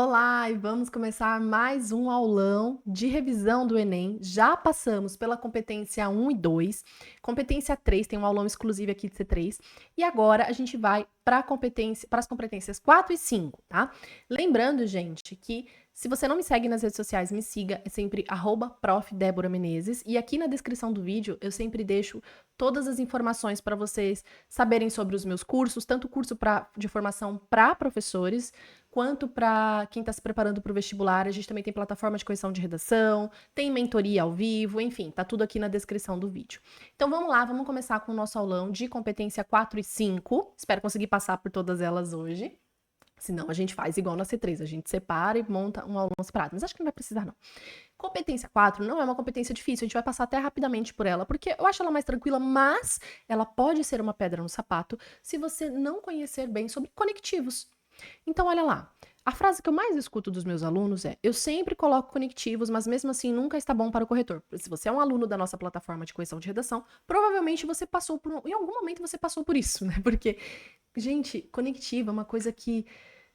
Olá, e vamos começar mais um aulão de revisão do Enem. Já passamos pela competência 1 e 2, competência 3 tem um aulão exclusivo aqui de C3, e agora a gente vai para as competências 4 e 5, tá? Lembrando, gente, que se você não me segue nas redes sociais, me siga, é sempre @prof. Débora Menezes, e aqui na descrição do vídeo eu sempre deixo todas as informações para vocês saberem sobre os meus cursos, tanto curso de formação para professores, quanto para quem está se preparando para o vestibular. A gente também tem plataforma de correção de redação, tem mentoria ao vivo, enfim, tá tudo aqui na descrição do vídeo. Então vamos lá, vamos começar com o nosso aulão de competência 4 e 5. Espero conseguir passar por todas elas hoje. Senão a gente faz igual na C3, a gente separa e monta um aulão separado. Mas acho que não vai precisar, não. Competência 4 não é uma competência difícil, a gente vai passar até rapidamente por ela, porque eu acho ela mais tranquila, mas ela pode ser uma pedra no sapato se você não conhecer bem sobre conectivos. Então, olha lá. A frase que eu mais escuto dos meus alunos é: eu sempre coloco conectivos, mas mesmo assim nunca está bom para o corretor. Se você é um aluno da nossa plataforma de correção de redação, provavelmente você passou por. Em algum momento você passou por isso, né? Porque, gente, conectivo é uma coisa que.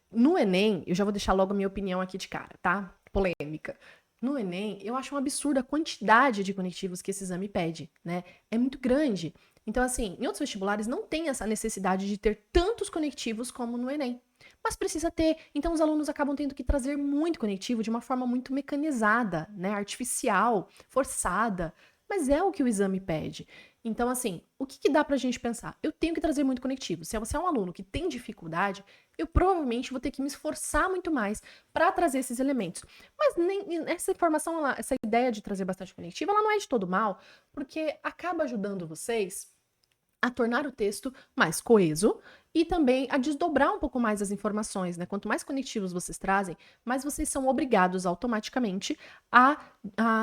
No Enem, eu já vou deixar logo a minha opinião aqui de cara, tá? Polêmica. No Enem, eu acho um absurdo a quantidade de conectivos que esse exame pede, né? É muito grande. Então, assim, em outros vestibulares não tem essa necessidade de ter tantos conectivos como no Enem. Mas precisa ter. Então, os alunos acabam tendo que trazer muito conectivo de uma forma muito mecanizada, né? Artificial, forçada. Mas é o que o exame pede. Então, assim, o que dá pra gente pensar? Eu tenho que trazer muito conectivo. Se você é um aluno que tem dificuldade, eu provavelmente vou ter que me esforçar muito mais para trazer esses elementos. Mas nem essa informação, essa ideia de trazer bastante conectivo, ela não é de todo mal, porque acaba ajudando vocês a tornar o texto mais coeso e também a desdobrar um pouco mais as informações, né? Quanto mais conectivos vocês trazem, mais vocês são obrigados automaticamente a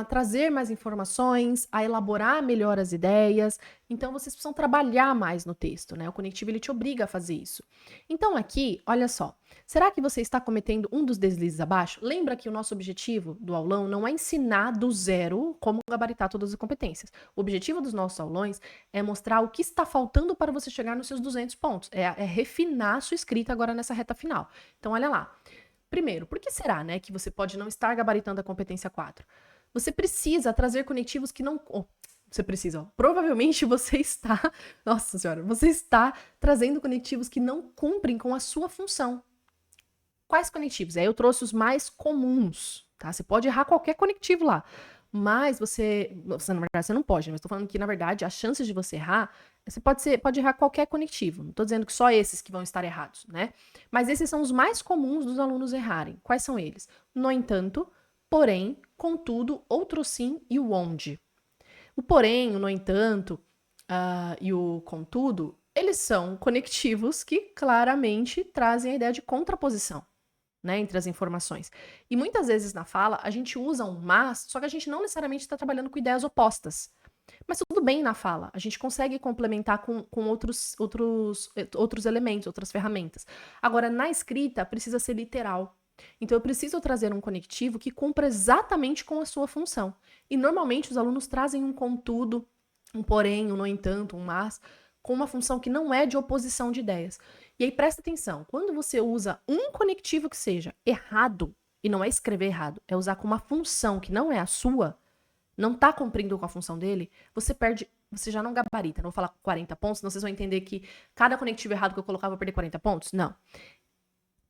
trazer mais informações, a elaborar melhor as ideias. Então, vocês precisam trabalhar mais no texto, né? O conectivo, ele te obriga a fazer isso. Então, aqui, olha só. Será que você está cometendo um dos deslizes abaixo? Lembra que o nosso objetivo do aulão não é ensinar do zero como gabaritar todas as competências. O objetivo dos nossos aulões é mostrar o que está faltando para você chegar nos seus 200 pontos. É refinar a sua escrita agora nessa reta final. Então, olha lá. Primeiro, por que será, né, que você pode não estar gabaritando a competência 4? Você precisa trazer conectivos que não. Você precisa, ó, provavelmente você está. Nossa senhora, você está trazendo conectivos que não cumprem com a sua função. Quais conectivos? Aí eu trouxe os mais comuns, tá? Você pode errar qualquer conectivo lá, mas na verdade, você não pode, né? Mas tô falando que, na verdade, as chances de você errar, você pode errar qualquer conectivo. Não tô dizendo que só esses que vão estar errados, né? Mas esses são os mais comuns dos alunos errarem. Quais são eles? No entanto, porém, contudo, outro sim e o onde. O porém, o no entanto, e o contudo, eles são conectivos que claramente trazem a ideia de contraposição, né, entre as informações. E muitas vezes na fala a gente usa um mas, só que a gente não necessariamente está trabalhando com ideias opostas. Mas tudo bem na fala, a gente consegue complementar com outros elementos, outras ferramentas. Agora, na escrita, precisa ser literal. Então, eu preciso trazer um conectivo que cumpra exatamente com a sua função. E normalmente os alunos trazem um contudo, um porém, um no entanto, um mas, com uma função que não é de oposição de ideias. E aí presta atenção, quando você usa um conectivo que seja errado, e não é escrever errado, é usar com uma função que não é a sua, não tá cumprindo com a função dele, você perde, você já não gabarita. Não vou falar 40 pontos, senão vocês vão entender que cada conectivo errado que eu colocar eu vou perder 40 pontos. Não.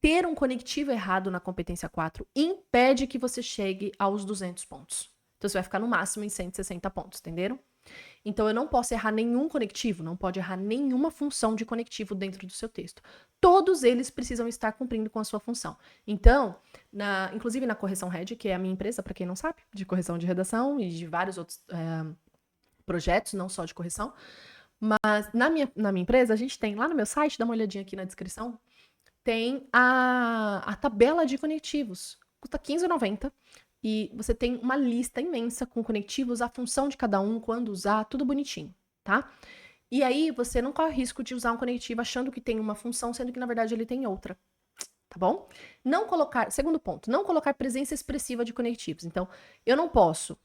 Ter um conectivo errado na competência 4 impede que você chegue aos 200 pontos. Então você vai ficar no máximo em 160 pontos, entenderam? Então eu não posso errar nenhum conectivo, não pode errar nenhuma função de conectivo dentro do seu texto. Todos eles precisam estar cumprindo com a sua função. Então, inclusive na Correção Red, que é a minha empresa, para quem não sabe, de correção de redação e de vários outros projetos, não só de correção, mas na minha empresa a gente tem, lá no meu site, dá uma olhadinha aqui na descrição, tem a tabela de conectivos. Custa R$15,90. E você tem uma lista imensa com conectivos, a função de cada um, quando usar, tudo bonitinho, tá? E aí você não corre risco de usar um conectivo achando que tem uma função, sendo que na verdade ele tem outra, tá bom? Não colocar, segundo ponto, não colocar presença expressiva de conectivos. Então, eu não posso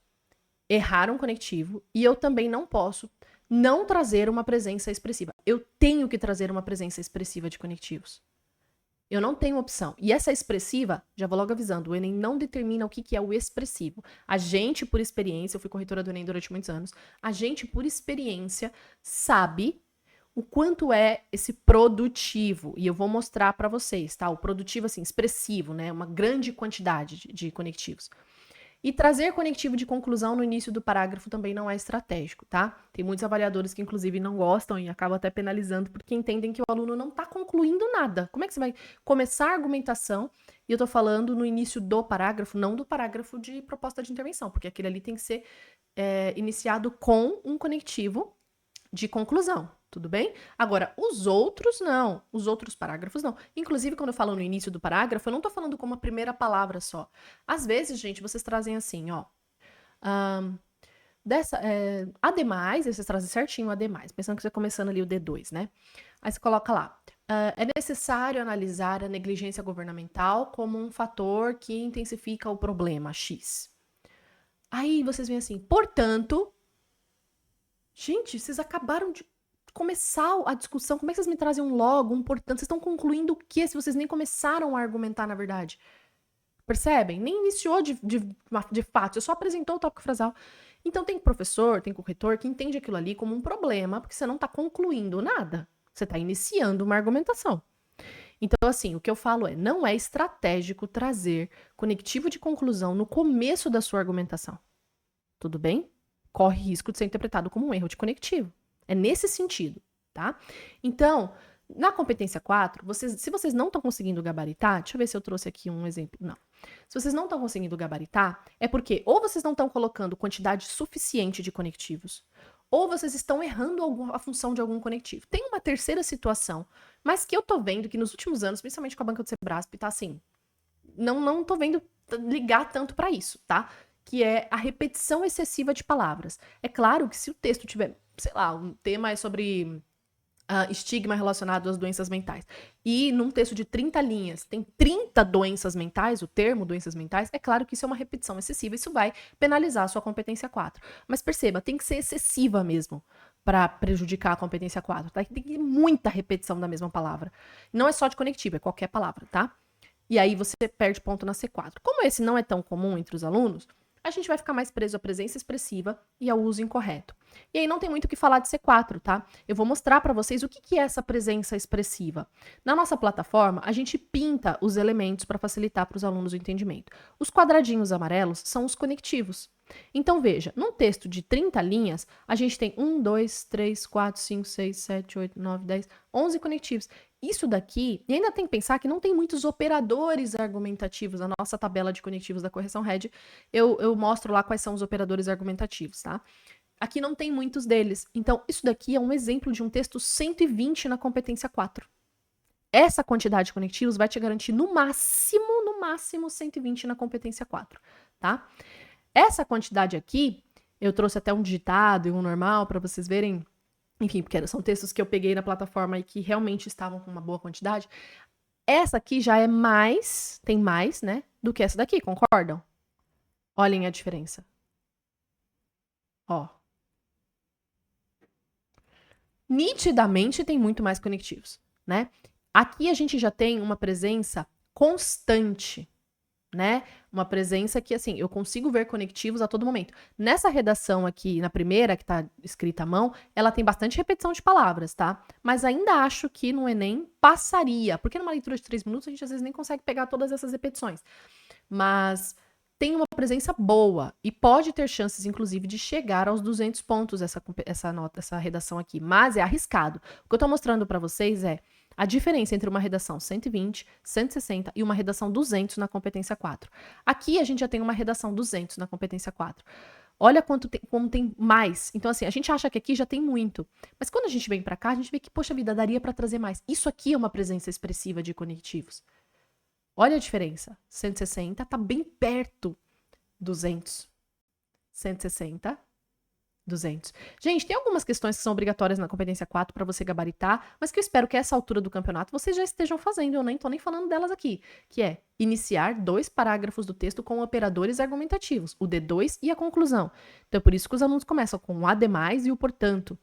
errar um conectivo e eu também não posso não trazer uma presença expressiva. Eu tenho que trazer uma presença expressiva de conectivos. Eu não tenho opção. E essa expressiva, já vou logo avisando, o Enem não determina o que é o expressivo. A gente, por experiência, eu fui corretora do Enem durante muitos anos, a gente, por experiência, sabe o quanto é esse produtivo. E eu vou mostrar para vocês, tá? O produtivo, assim, expressivo, né? Uma grande quantidade de conectivos. E trazer conectivo de conclusão no início do parágrafo também não é estratégico, tá? Tem muitos avaliadores que, inclusive, não gostam e acabam até penalizando porque entendem que o aluno não está concluindo nada. Como é que você vai começar a argumentação? E eu tô falando no início do parágrafo, não do parágrafo de proposta de intervenção, porque aquele ali tem que ser iniciado com um conectivo de conclusão, tudo bem? Agora, os outros não, os outros parágrafos não. Inclusive, quando eu falo no início do parágrafo, eu não tô falando como a primeira palavra só. Às vezes, gente, vocês trazem assim, ó. Ademais, aí vocês trazem certinho ademais, pensando que você tá começando ali o D2, né? Aí você coloca lá. É necessário analisar a negligência governamental como um fator que intensifica o problema X. Aí vocês vêm assim, portanto, gente, vocês acabaram de começar a discussão. Como é que vocês me trazem um logo, um portanto? Vocês estão concluindo o quê se vocês nem começaram a argumentar, na verdade? Percebem? Nem iniciou de fato, você só apresentou o tópico frasal. Então tem professor, tem corretor que entende aquilo ali como um problema, porque você não está concluindo nada. Você está iniciando uma argumentação. Então, assim, o que eu falo é, não é estratégico trazer conectivo de conclusão no começo da sua argumentação. Tudo bem? Corre risco de ser interpretado como um erro de conectivo. É nesse sentido, tá? Então, na competência 4, se vocês não estão conseguindo gabaritar, deixa eu ver se eu trouxe aqui um exemplo. Não. Se vocês não estão conseguindo gabaritar, é porque ou vocês não estão colocando quantidade suficiente de conectivos, ou vocês estão errando a função de algum conectivo. Tem uma terceira situação, mas que eu tô vendo que nos últimos anos, principalmente com a banca do Sebrasp, tá assim, não tô vendo ligar tanto para isso, tá? Que é a repetição excessiva de palavras. É claro que se o texto tiver, sei lá, um tema é sobre estigma relacionado às doenças mentais, e num texto de 30 linhas tem 30 doenças mentais, o termo doenças mentais, é claro que isso é uma repetição excessiva, isso vai penalizar a sua competência 4. Mas perceba, tem que ser excessiva mesmo para prejudicar a competência 4, tá? Tem que ter muita repetição da mesma palavra. Não é só de conectivo, é qualquer palavra, tá? E aí você perde ponto na C4. Como esse não é tão comum entre os alunos, a gente vai ficar mais preso à presença expressiva e ao uso incorreto. E aí não tem muito o que falar de C4, tá? Eu vou mostrar para vocês o que é essa presença expressiva. Na nossa plataforma, a gente pinta os elementos para facilitar para os alunos o entendimento. Os quadradinhos amarelos são os conectivos. Então, veja, num texto de 30 linhas, a gente tem 1, 2, 3, 4, 5, 6, 7, 8, 9, 10, 11 conectivos. Isso daqui, e ainda tem que pensar que não tem muitos operadores argumentativos. Na nossa tabela de conectivos da correção RED, eu mostro lá quais são os operadores argumentativos, tá? Aqui não tem muitos deles. Então, isso daqui é um exemplo de um texto 120 na competência 4. Essa quantidade de conectivos vai te garantir no máximo 120 na competência 4, tá? Essa quantidade aqui, eu trouxe até um digitado e um normal para vocês verem, enfim, porque são textos que eu peguei na plataforma e que realmente estavam com uma boa quantidade. Essa aqui já é mais, tem mais, né, do que essa daqui, concordam? Olhem a diferença. Ó. Nitidamente tem muito mais conectivos, né? Aqui a gente já tem uma presença constante, né? Uma presença que, assim, eu consigo ver conectivos a todo momento. Nessa redação aqui, na primeira, que tá escrita à mão, ela tem bastante repetição de palavras, tá? Mas ainda acho que no Enem passaria, porque numa leitura de 3 minutos a gente às vezes nem consegue pegar todas essas repetições. Mas tem uma presença boa e pode ter chances, inclusive, de chegar aos 200 pontos essa redação aqui. Mas é arriscado. O que eu tô mostrando para vocês é a diferença entre uma redação 120, 160 e uma redação 200 na competência 4. Aqui a gente já tem uma redação 200 na competência 4. Olha como tem mais. Então, assim, a gente acha que aqui já tem muito. Mas quando a gente vem para cá, a gente vê que, poxa vida, daria para trazer mais. Isso aqui é uma presença expressiva de conectivos. Olha a diferença. 160 tá bem perto. 200. 160. 200. Gente, tem algumas questões que são obrigatórias na competência 4 para você gabaritar, mas que eu espero que a essa altura do campeonato vocês já estejam fazendo, eu nem tô nem falando delas aqui, que é iniciar 2 parágrafos do texto com operadores argumentativos, o D2 e a conclusão. Então é por isso que os alunos começam com o ademais e o portanto.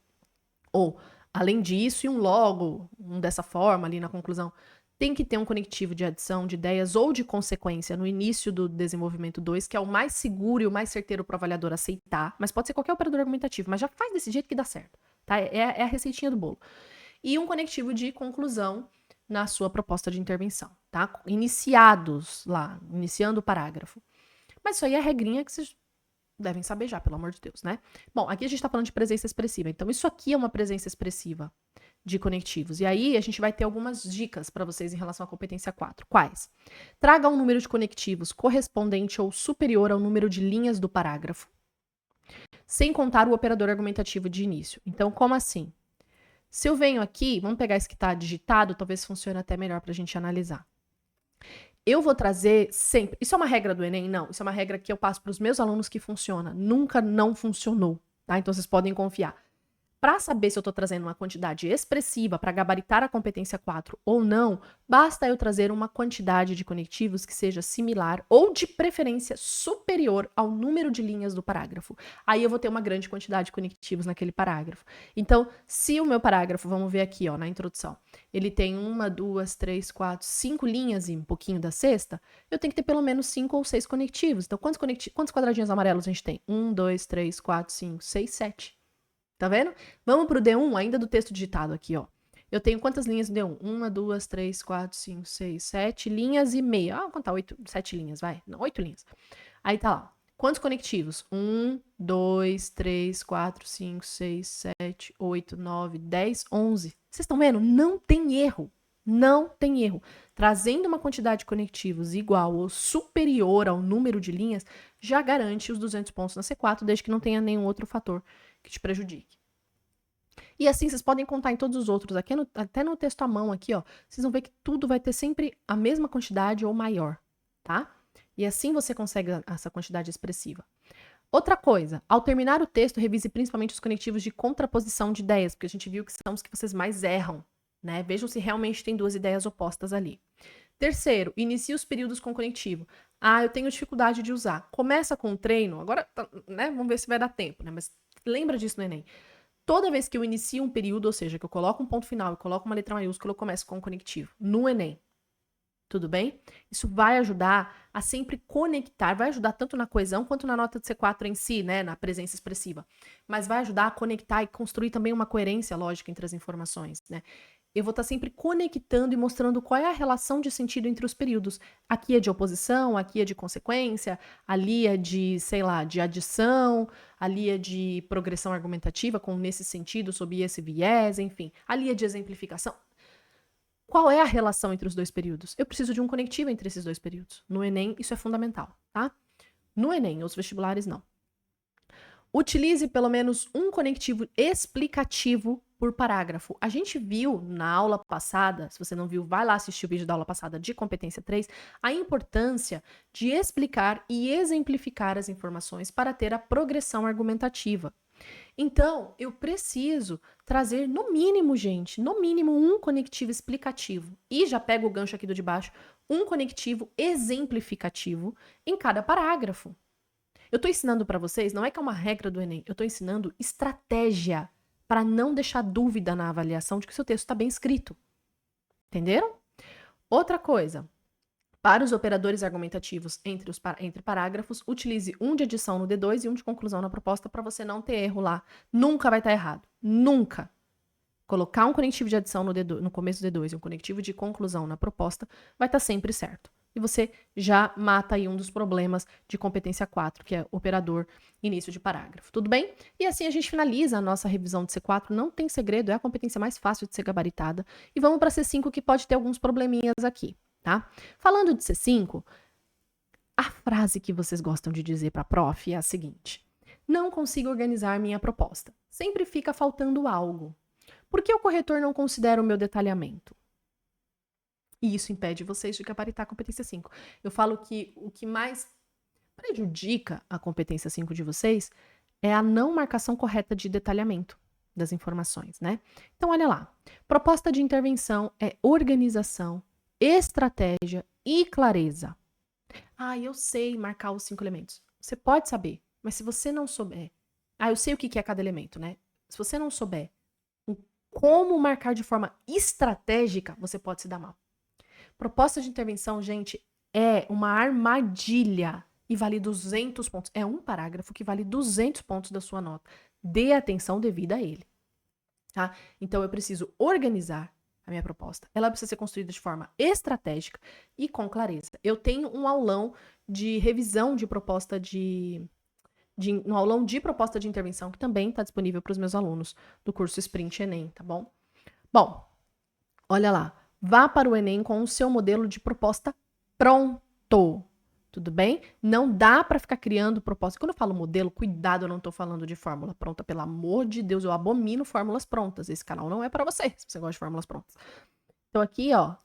Ou, além disso, e um logo, dessa forma ali na conclusão. tem que ter um conectivo de adição de ideias ou de consequência no início do desenvolvimento 2, que é o mais seguro e o mais certeiro para o avaliador aceitar, mas pode ser qualquer operador argumentativo, mas já faz desse jeito que dá certo, tá? É a receitinha do bolo. E um conectivo de conclusão na sua proposta de intervenção, tá? Iniciados lá, iniciando o parágrafo. Mas isso aí é a regrinha que vocês devem saber já, pelo amor de Deus, né? Bom, aqui a gente tá falando de presença expressiva, então isso aqui é uma presença expressiva de conectivos. E aí a gente vai ter algumas dicas para vocês em relação à competência 4. Quais? Traga um número de conectivos correspondente ou superior ao número de linhas do parágrafo, sem contar o operador argumentativo de início. Então, como assim? Se eu venho aqui, vamos pegar esse que está digitado, talvez funcione até melhor para a gente analisar. Eu vou trazer sempre. Isso é uma regra do Enem? Não. Isso é uma regra que eu passo para os meus alunos que funciona. Nunca não funcionou, tá? Então vocês podem confiar. Para saber se eu estou trazendo uma quantidade expressiva para gabaritar a competência 4 ou não, basta eu trazer uma quantidade de conectivos que seja similar ou, de preferência, superior ao número de linhas do parágrafo. Aí eu vou ter uma grande quantidade de conectivos naquele parágrafo. Então, se o meu parágrafo, vamos ver aqui, ó, na introdução, ele tem 1, 2, 3, 4, 5 linhas e um pouquinho da sexta, eu tenho que ter pelo menos 5 ou 6 conectivos. Então, quantos quadradinhos amarelos a gente tem? 1, 2, 3, 4, 5, 6, 7. Tá vendo? Vamos pro D1, ainda do texto digitado aqui, ó. Eu tenho quantas linhas no D1? 1, 2, 3, 4, 5, 6, 7 linhas e meia. Ah, vamos contar 7 linhas, vai. Não, 8 linhas. Aí tá lá. Quantos conectivos? 1, 2, 3, 4, 5, 6, 7, 8, 9, 10, 11. Vocês estão vendo? Não tem erro. Não tem erro. Trazendo uma quantidade de conectivos igual ou superior ao número de linhas, já garante os 200 pontos na C4, desde que não tenha nenhum outro fator que te prejudique. E assim, vocês podem contar em todos os outros, aqui até no texto à mão aqui, ó, vocês vão ver que tudo vai ter sempre a mesma quantidade ou maior, tá? E assim você consegue essa quantidade expressiva. Outra coisa, ao terminar o texto, revise principalmente os conectivos de contraposição de ideias, porque a gente viu que são os que vocês mais erram, né? Vejam se realmente tem duas ideias opostas ali. Terceiro, inicie os períodos com conectivo. Ah, eu tenho dificuldade de usar. Começa com o treino, agora, né? Vamos ver se vai dar tempo, né? Mas lembra disso no Enem. Toda vez que eu inicio um período, ou seja, que eu coloco um ponto final e coloco uma letra maiúscula, eu começo com o conectivo. No Enem. Tudo bem? Isso vai ajudar a sempre conectar, vai ajudar tanto na coesão quanto na nota de C4 em si, né, na presença expressiva. Mas vai ajudar a conectar e construir também uma coerência lógica entre as informações, né? Eu vou estar sempre conectando e mostrando qual é a relação de sentido entre os períodos. Aqui é de oposição, aqui é de consequência, ali é de, sei lá, de adição, ali é de progressão argumentativa, com nesse sentido, sob esse viés, enfim. Ali é de exemplificação. Qual é a relação entre os dois períodos? Eu preciso de um conectivo entre esses dois períodos. No Enem, isso é fundamental, tá? No Enem, os vestibulares não. Utilize pelo menos um conectivo explicativo por parágrafo. A gente viu na aula passada, se você não viu, vai lá assistir o vídeo da aula passada de competência 3, a importância de explicar e exemplificar as informações para ter a progressão argumentativa. Então, eu preciso trazer, no mínimo, gente, no mínimo um conectivo explicativo. E já pego o gancho aqui do de baixo, um conectivo exemplificativo em cada parágrafo. Eu estou ensinando para vocês, não é que é uma regra do Enem, eu estou ensinando estratégia para não deixar dúvida na avaliação de que o seu texto está bem escrito. Entenderam? Outra coisa, para os operadores argumentativos entre parágrafos, utilize um de adição no D2 e um de conclusão na proposta para você não ter erro lá. Nunca vai estar errado. Nunca. Colocar um conectivo de adição no começo do D2 e um conectivo de conclusão na proposta vai estar sempre certo. E você já mata aí um dos problemas de competência 4, que é operador início de parágrafo. Tudo bem? E assim a gente finaliza a nossa revisão de C4. Não tem segredo, é a competência mais fácil de ser gabaritada. E vamos para C5, que pode ter alguns probleminhas aqui, tá? Falando de C5, a frase que vocês gostam de dizer para a prof é a seguinte: não consigo organizar minha proposta. Sempre fica faltando algo. Por que o corretor não considera o meu detalhamento? E isso impede vocês de gabaritar a competência 5. Eu falo que o que mais prejudica a competência 5 de vocês é a não marcação correta de detalhamento das informações, né? Então, olha lá. Proposta de intervenção é organização, estratégia e clareza. Ah, eu sei marcar os 5 elementos. Você pode saber, mas se você não souber... Ah, eu sei o que é cada elemento, né? Se você não souber como marcar de forma estratégica, você pode se dar mal. Proposta de intervenção, gente, é uma armadilha e vale 200 pontos. É um parágrafo que vale 200 pontos da sua nota. Dê atenção devida a ele, tá? Então, eu preciso organizar a minha proposta. Ela precisa ser construída de forma estratégica e com clareza. Eu tenho um aulão de revisão de proposta um aulão de proposta de intervenção que também está disponível para os meus alunos do curso Sprint Enem, tá bom? Bom, olha lá. Vá para o Enem com o seu modelo de proposta pronto. Tudo bem? Não dá para ficar criando proposta. Quando eu falo modelo, cuidado, eu não estou falando de fórmula pronta. Pelo amor de Deus, eu abomino fórmulas prontas. Esse canal não é para você, se você gosta de fórmulas prontas. Então aqui, ó,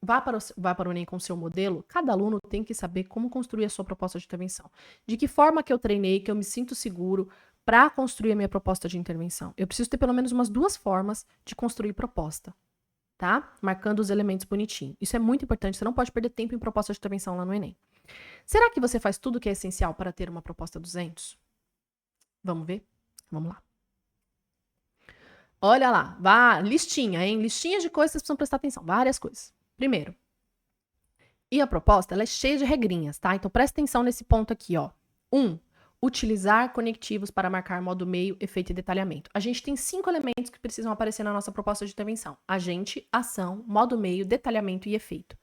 vá para o Enem com o seu modelo. Cada aluno tem que saber como construir a sua proposta de intervenção. De que forma que eu treinei, que eu me sinto seguro para construir a minha proposta de intervenção. Eu preciso ter pelo menos umas 2 formas de construir proposta, tá? Marcando os elementos bonitinho. Isso é muito importante, você não pode perder tempo em proposta de intervenção lá no Enem. Será que você faz tudo o que é essencial para ter uma proposta 200? Vamos ver? Vamos lá. Olha lá, vá, listinha, hein? Listinha de coisas que vocês precisam prestar atenção, várias coisas. Primeiro, e a proposta, ela é cheia de regrinhas, tá? Então presta atenção nesse ponto aqui, ó. 1. Utilizar conectivos para marcar modo meio, efeito e detalhamento. A gente tem 5 elementos que precisam aparecer na nossa proposta de intervenção: agente, ação, modo meio, detalhamento e efeito.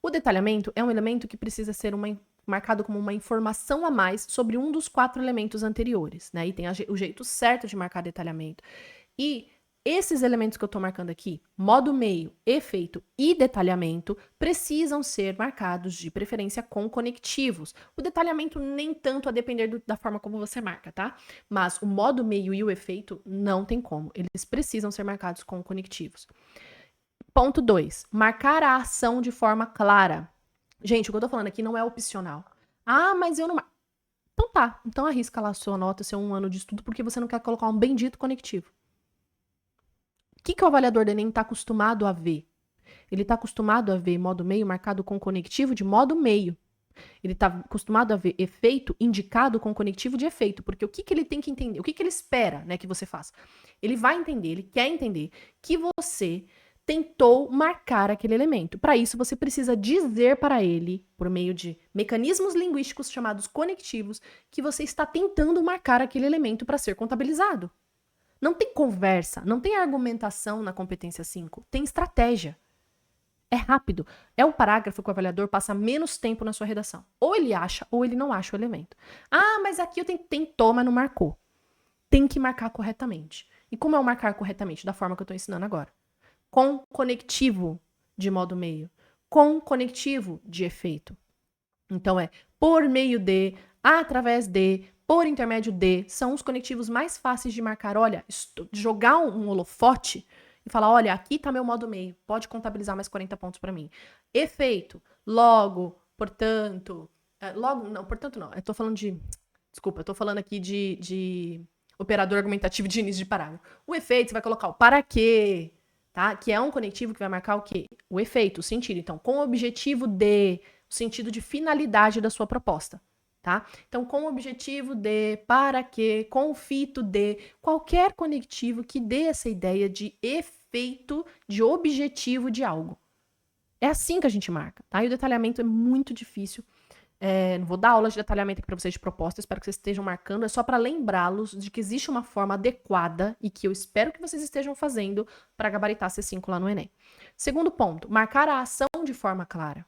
O detalhamento é um elemento que precisa ser marcado como uma informação a mais sobre um dos 4 elementos anteriores, né? E tem o jeito certo de marcar detalhamento. E esses elementos que eu estou marcando aqui, modo meio, efeito e detalhamento, precisam ser marcados de preferência com conectivos. O detalhamento nem tanto a depender da forma como você marca, tá? Mas o modo meio e o efeito não tem como. Eles precisam ser marcados com conectivos. Ponto 2. Marcar a ação de forma clara. Gente, o que eu tô falando aqui não é opcional. Ah, mas eu não... Então tá. Então arrisca lá a sua nota, seu 1 ano de estudo, porque você não quer colocar um bendito conectivo. O que o avaliador do Enem está acostumado a ver? Ele está acostumado a ver modo meio marcado com conectivo de modo meio. Ele está acostumado a ver efeito indicado com conectivo de efeito. Porque o que ele tem que entender? O que ele espera, né, que você faça? Ele vai entender, ele quer entender que você tentou marcar aquele elemento. Para isso, você precisa dizer para ele, por meio de mecanismos linguísticos chamados conectivos, que você está tentando marcar aquele elemento para ser contabilizado. Não tem conversa, não tem argumentação na competência 5, tem estratégia. É rápido. É um parágrafo que o avaliador passa menos tempo na sua redação. Ou ele acha, ou ele não acha o elemento. Ah, mas aqui eu tentou, mas não marcou. Tem que marcar corretamente. E como é o marcar corretamente? Da forma que eu estou ensinando agora. Com conectivo de modo meio. Com conectivo de efeito. Então por meio de, através de, por intermédio de, são os conectivos mais fáceis de marcar. Olha, jogar um holofote e falar, olha, aqui tá meu modo meio, pode contabilizar mais 40 pontos para mim. Efeito, logo, portanto, portanto não, eu tô falando de, desculpa, eu tô falando aqui de operador argumentativo de início de parágrafo. O efeito, você vai colocar o para quê, tá? Que é um conectivo que vai marcar o quê? O efeito, o sentido. Então, com o objetivo de, o sentido de finalidade da sua proposta. Tá? Então, com o objetivo de, para que, com o fito de, qualquer conectivo que dê essa ideia de efeito, de objetivo de algo. É assim que a gente marca, tá? E o detalhamento é muito difícil. Não vou dar aula de detalhamento aqui para vocês de proposta, espero que vocês estejam marcando. É só para lembrá-los de que existe uma forma adequada e que eu espero que vocês estejam fazendo para gabaritar C5 lá no Enem. Segundo ponto, marcar a ação de forma clara.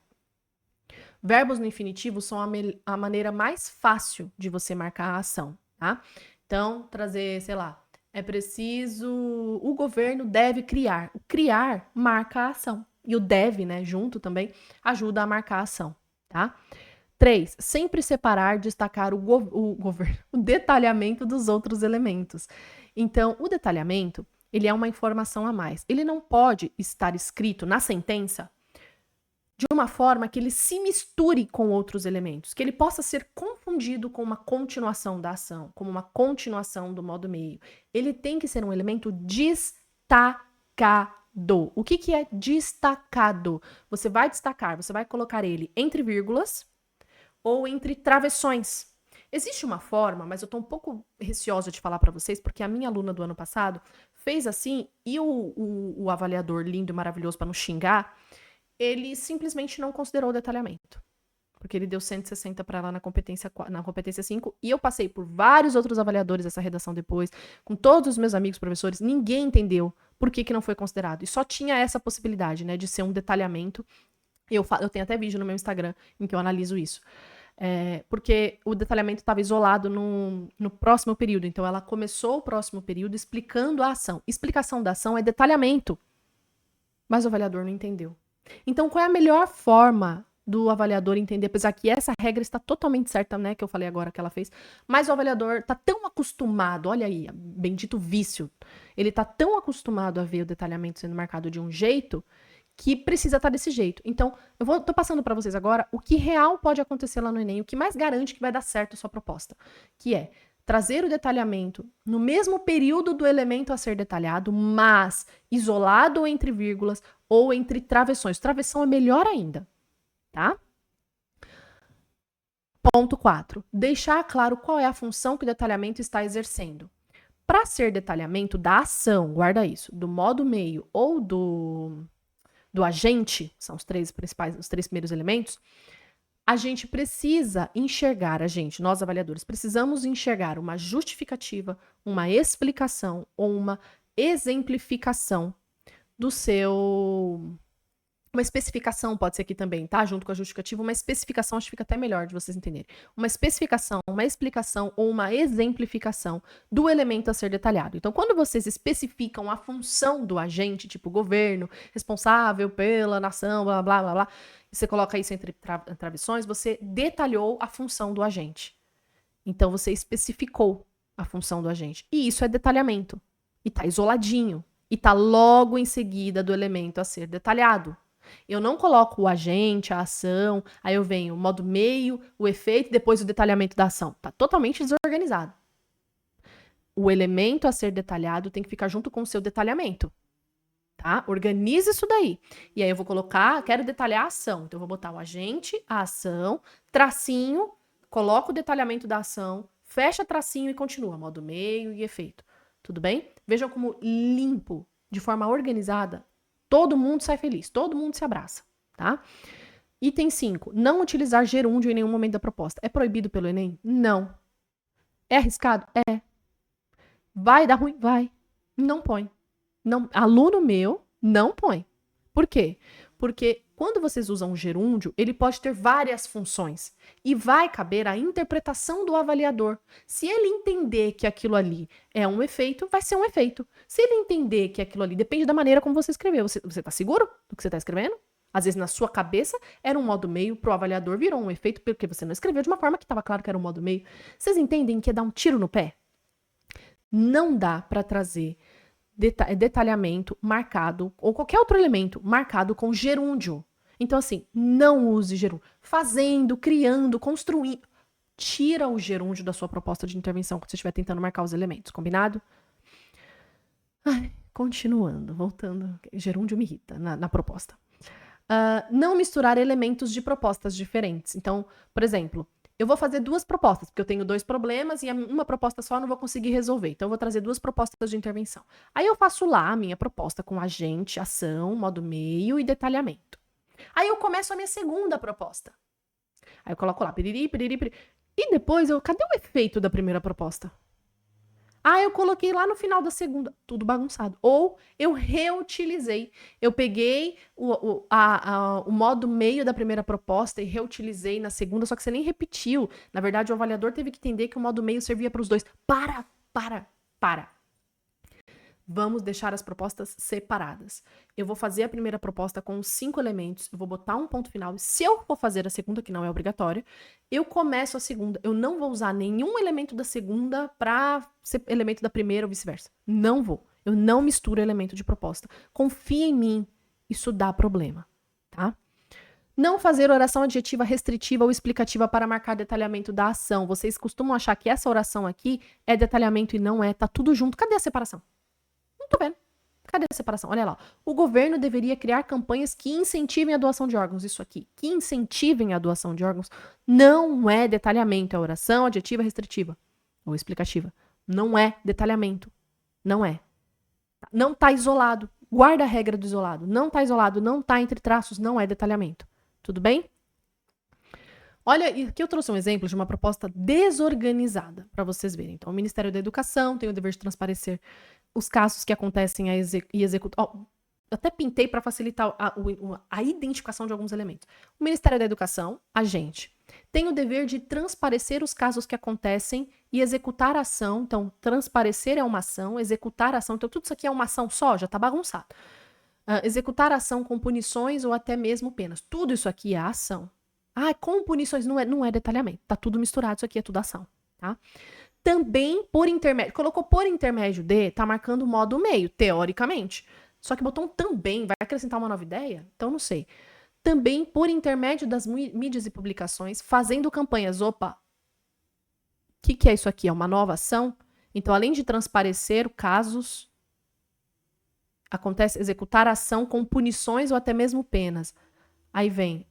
Verbos no infinitivo são a maneira mais fácil de você marcar a ação, tá? Então, trazer, sei lá, é preciso... O governo deve criar. O criar marca a ação. E o deve, né, junto também, ajuda a marcar a ação, tá? 3. Sempre separar, destacar o detalhamento dos outros elementos. Então, o detalhamento, ele é uma informação a mais. Ele não pode estar escrito na sentença de uma forma que ele se misture com outros elementos, que ele possa ser confundido com uma continuação da ação, como uma continuação do modo meio. Ele tem que ser um elemento destacado. O que é destacado? Você vai destacar, você vai colocar ele entre vírgulas ou entre travessões. Existe uma forma, mas eu estou um pouco receosa de falar para vocês, porque a minha aluna do ano passado fez assim, e o avaliador lindo e maravilhoso, para não xingar, ele simplesmente não considerou o detalhamento. Porque ele deu 160 para ela na competência 5, e eu passei por vários outros avaliadores essa redação depois, com todos os meus amigos professores, ninguém entendeu por que não foi considerado. E só tinha essa possibilidade, né, de ser um detalhamento. Eu tenho até vídeo no meu Instagram em que eu analiso isso. Porque o detalhamento estava isolado no próximo período. Então, ela começou o próximo período explicando a ação. Explicação da ação é detalhamento. Mas o avaliador não entendeu. Então, qual é a melhor forma do avaliador entender? Apesar que essa regra está totalmente certa, né? Que eu falei agora que ela fez. Mas o avaliador está tão acostumado, olha aí, bendito vício. Ele está tão acostumado a ver o detalhamento sendo marcado de um jeito que precisa estar desse jeito. Então, tô passando para vocês agora o que real pode acontecer lá no Enem, o que mais garante que vai dar certo a sua proposta, que é trazer o detalhamento no mesmo período do elemento a ser detalhado, mas isolado entre vírgulas ou entre travessões. Travessão é melhor ainda, tá? Ponto 4. Deixar claro qual é a função que o detalhamento está exercendo. Para ser detalhamento da ação, guarda isso, do modo meio ou do agente, são os três primeiros elementos, a gente precisa enxergar, nós avaliadores, precisamos enxergar uma justificativa, uma explicação ou uma exemplificação do seu... Uma especificação pode ser aqui também, tá? Junto com a justificativa, uma especificação, acho que fica até melhor de vocês entenderem. Uma especificação, uma explicação ou uma exemplificação do elemento a ser detalhado. Então, quando vocês especificam a função do agente, tipo governo, responsável pela nação, blá, blá, blá, blá, e você coloca isso entre travessões, você detalhou a função do agente. Então, você especificou a função do agente. E isso é detalhamento. E tá isoladinho. E tá logo em seguida do elemento a ser detalhado. Eu não coloco o agente, a ação, aí eu venho o modo meio, o efeito, depois o detalhamento da ação. Tá totalmente desorganizado. O elemento a ser detalhado tem que ficar junto com o seu detalhamento. Tá? Organiza isso daí. E aí eu vou colocar, quero detalhar a ação. Então eu vou botar o agente, a ação, tracinho, coloco o detalhamento da ação, fecha tracinho e continua. Modo meio e efeito. Tudo bem? Vejam como limpo, de forma organizada, todo mundo sai feliz, todo mundo se abraça, tá? Item 5. Não utilizar gerúndio em nenhum momento da proposta. É proibido pelo Enem? Não. É arriscado? É. Vai dar ruim? Vai. Não põe. Não, aluno meu, não põe. Por quê? Porque quando vocês usam gerúndio, ele pode ter várias funções e vai caber a interpretação do avaliador. Se ele entender que aquilo ali é um efeito, vai ser um efeito. Se ele entender que aquilo ali depende da maneira como você escreveu. Você tá seguro do que você tá escrevendo? Às vezes na sua cabeça era um modo meio, pro avaliador virou um efeito porque você não escreveu de uma forma que estava claro que era um modo meio. Vocês entendem que é dar um tiro no pé? Não dá para trazer detalhamento marcado, ou qualquer outro elemento marcado com gerúndio. Então, assim, não use gerúndio. Fazendo, criando, construindo. Tira o gerúndio da sua proposta de intervenção quando você estiver tentando marcar os elementos, combinado? Ai, continuando, voltando. Gerúndio me irrita na proposta. Não misturar elementos de propostas diferentes. Então, por exemplo, eu vou fazer 2 propostas, porque eu tenho 2 problemas e uma proposta só eu não vou conseguir resolver. Então, eu vou trazer 2 propostas de intervenção. Aí eu faço lá a minha proposta com agente, ação, modo meio e detalhamento. Aí eu começo a minha segunda proposta. Aí eu coloco lá, piriri, piriri, piriri. E depois cadê o efeito da primeira proposta? Eu coloquei lá no final da segunda, tudo bagunçado. Ou eu reutilizei. Eu peguei o modo meio da primeira proposta e reutilizei na segunda, só que você nem repetiu. Na verdade, o avaliador teve que entender que o modo meio servia para os dois. Para. Vamos deixar as propostas separadas. Eu vou fazer a primeira proposta com 5 elementos, eu vou botar um ponto final, e se eu for fazer a segunda, que não é obrigatório, eu começo a segunda. Eu não vou usar nenhum elemento da segunda para ser elemento da primeira ou vice-versa. Não vou. Eu não misturo elemento de proposta. Confia em mim, isso dá problema, tá? Não fazer oração adjetiva restritiva ou explicativa para marcar detalhamento da ação. Vocês costumam achar que essa oração aqui é detalhamento e não é, tá tudo junto. Cadê a separação? Não tô vendo. Cadê a separação? Olha lá. O governo deveria criar campanhas que incentivem a doação de órgãos. Isso aqui. Que incentivem a doação de órgãos não é detalhamento. É oração adjetiva restritiva. Ou explicativa. Não é detalhamento. Não é. Não tá isolado. Guarda a regra do isolado. Não tá isolado, não tá entre traços, não é detalhamento. Tudo bem? Olha, aqui eu trouxe um exemplo de uma proposta desorganizada, para vocês verem. Então, o Ministério da Educação tem o dever de transparecer os casos que acontecem e executar. Até pintei para facilitar a identificação de alguns elementos. O Ministério da Educação, agente, tem o dever de transparecer os casos que acontecem e executar a ação. Então, transparecer é uma ação, executar a ação. Então, tudo isso aqui é uma ação só, já está bagunçado. Executar a ação com punições ou até mesmo penas. Tudo isso aqui é ação. Com punições não é detalhamento. Tá tudo misturado, isso aqui é tudo ação, tá? Também por intermédio, colocou por intermédio de, tá marcando o modo meio, teoricamente. Só que botou um também, vai acrescentar uma nova ideia? Então não sei. Também por intermédio das mídias e publicações, fazendo campanhas. Opa, o que é isso aqui? É uma nova ação? Então, além de transparecer casos, acontece executar ação com punições ou até mesmo penas. Aí vem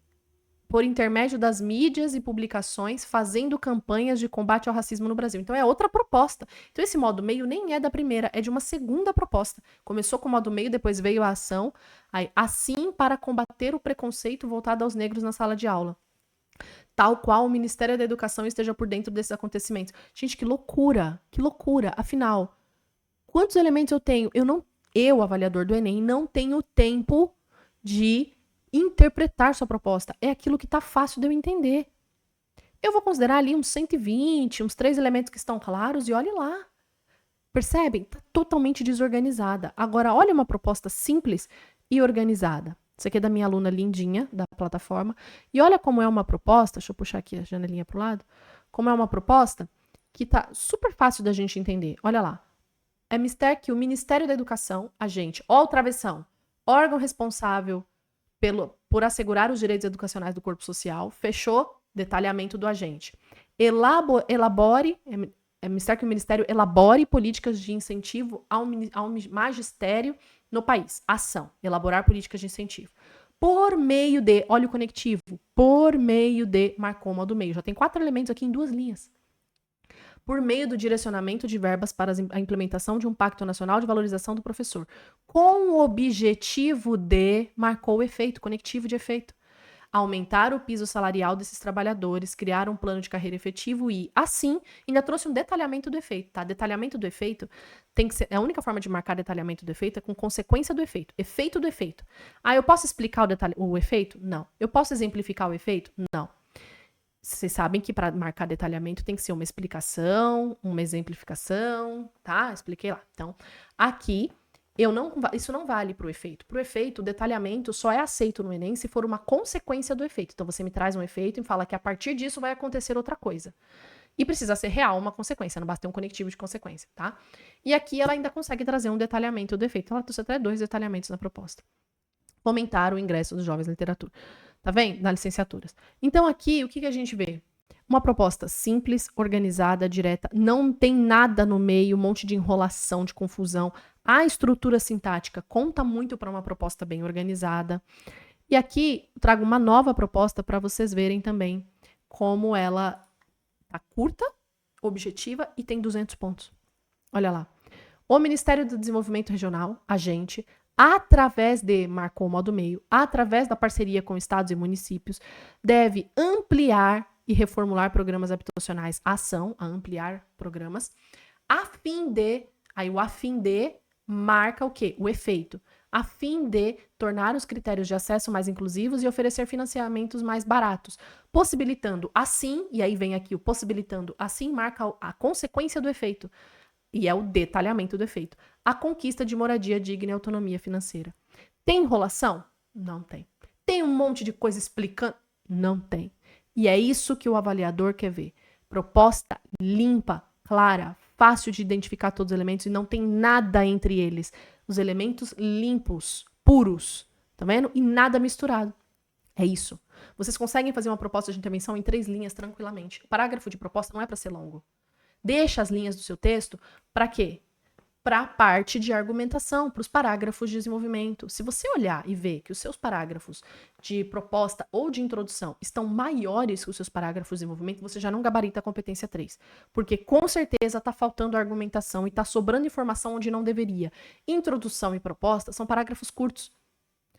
por intermédio das mídias e publicações, fazendo campanhas de combate ao racismo no Brasil. Então, é outra proposta. Então, esse modo meio nem é da primeira, é de uma segunda proposta. Começou com o modo meio, depois veio a ação. Aí, assim, para combater o preconceito voltado aos negros na sala de aula. Tal qual o Ministério da Educação esteja por dentro desses acontecimentos. Gente, que loucura! Que loucura! Afinal, quantos elementos eu tenho? Eu, avaliador do Enem, não tenho tempo de interpretar sua proposta. É aquilo que tá fácil de eu entender. Eu vou considerar ali uns 120, uns 3 elementos que estão claros e olhe lá. Percebem? Tá totalmente desorganizada. Agora, olha uma proposta simples e organizada. Isso aqui é da minha aluna lindinha, da plataforma. E olha como é uma proposta, deixa eu puxar aqui a janelinha pro lado, como é uma proposta que tá super fácil da gente entender. Olha lá. É mistério que o Ministério da Educação, agente, ó o travessão, órgão responsável por assegurar os direitos educacionais do corpo social, fechou, detalhamento do agente. É mistério que o Ministério elabore políticas de incentivo ao magistério no país. Ação, elaborar políticas de incentivo. Por meio de, olha o conectivo, por meio de, marcou o modo meio. Já tem 4 elementos aqui em 2 linhas. Por meio do direcionamento de verbas para a implementação de um pacto nacional de valorização do professor, com o objetivo de, marcou o efeito, conectivo de efeito, aumentar o piso salarial desses trabalhadores, criar um plano de carreira efetivo e, assim, ainda trouxe um detalhamento do efeito, tá? Detalhamento do efeito tem que ser, a única forma de marcar detalhamento do efeito é com consequência do efeito do efeito. Eu posso explicar o efeito? Não. Eu posso exemplificar o efeito? Não. Vocês sabem que para marcar detalhamento tem que ser uma explicação, uma exemplificação, tá? Expliquei lá. Então, aqui, isso não vale para o efeito. Para o efeito, o detalhamento só é aceito no Enem se for uma consequência do efeito. Então, você me traz um efeito e fala que a partir disso vai acontecer outra coisa. E precisa ser real uma consequência, não basta ter um conectivo de consequência, tá? E aqui ela ainda consegue trazer um detalhamento do efeito. Ela trouxe até 2 detalhamentos na proposta. Fomentar o ingresso dos jovens na literatura. Tá vendo? Na licenciaturas. Então aqui, o que a gente vê? Uma proposta simples, organizada, direta, não tem nada no meio, um monte de enrolação, de confusão. A estrutura sintática conta muito para uma proposta bem organizada. E aqui trago uma nova proposta para vocês verem também como ela tá curta, objetiva e tem 200 pontos. Olha lá. O Ministério do Desenvolvimento Regional, agente, através de, marcou o modo meio, através da parceria com estados e municípios, deve ampliar e reformular programas habitacionais, ação, a ampliar programas, a fim de, aí o a fim de marca o quê? O efeito. A fim de tornar os critérios de acesso mais inclusivos e oferecer financiamentos mais baratos, possibilitando assim, e aí vem aqui o possibilitando assim, marca a consequência do efeito. E é o detalhamento do efeito. A conquista de moradia digna e autonomia financeira. Tem enrolação? Não tem. Tem um monte de coisa explicando? Não tem. E é isso que o avaliador quer ver. Proposta limpa, clara, fácil de identificar todos os elementos e não tem nada entre eles. Os elementos limpos, puros, tá vendo? E nada misturado. É isso. Vocês conseguem fazer uma proposta de intervenção em 3 linhas tranquilamente. O parágrafo de proposta não é para ser longo. Deixa as linhas do seu texto para quê? para a parte de argumentação, para os parágrafos de desenvolvimento. Se você olhar e ver que os seus parágrafos de proposta ou de introdução estão maiores que os seus parágrafos de desenvolvimento, você já não gabarita a competência 3. Porque com certeza está faltando argumentação e está sobrando informação onde não deveria. Introdução e proposta são parágrafos curtos.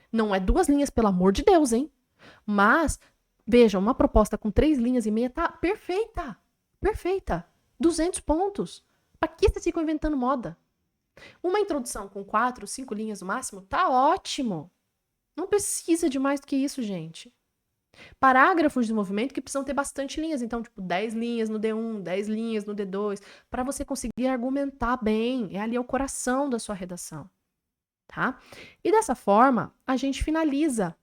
Não é 2 linhas, pelo amor de Deus, hein? Mas, veja, uma proposta com 3 linhas e meia tá perfeita. Perfeita. 200 pontos. Para que vocês ficam inventando moda? Uma introdução com 4, 5 linhas no máximo, tá ótimo. Não precisa de mais do que isso, gente. Parágrafos de desenvolvimento que precisam ter bastante linhas. Então, tipo, 10 linhas no D1, 10 linhas no D2, para você conseguir argumentar bem. É ali o coração da sua redação, tá? E dessa forma, a gente finaliza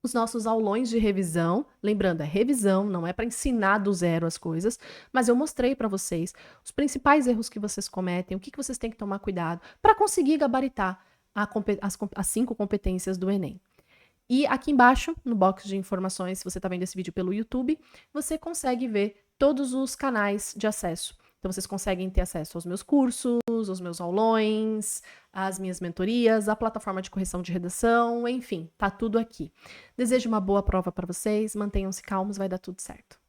os nossos aulões de revisão. Lembrando, é revisão, não é para ensinar do zero as coisas, mas eu mostrei para vocês os principais erros que vocês cometem, o que vocês têm que tomar cuidado para conseguir gabaritar as 5 competências do Enem. E aqui embaixo, no box de informações, se você está vendo esse vídeo pelo YouTube, você consegue ver todos os canais de acesso. Então, vocês conseguem ter acesso aos meus cursos, aos meus aulões, às minhas mentorias, à plataforma de correção de redação, enfim, tá tudo aqui. Desejo uma boa prova para vocês, mantenham-se calmos, vai dar tudo certo.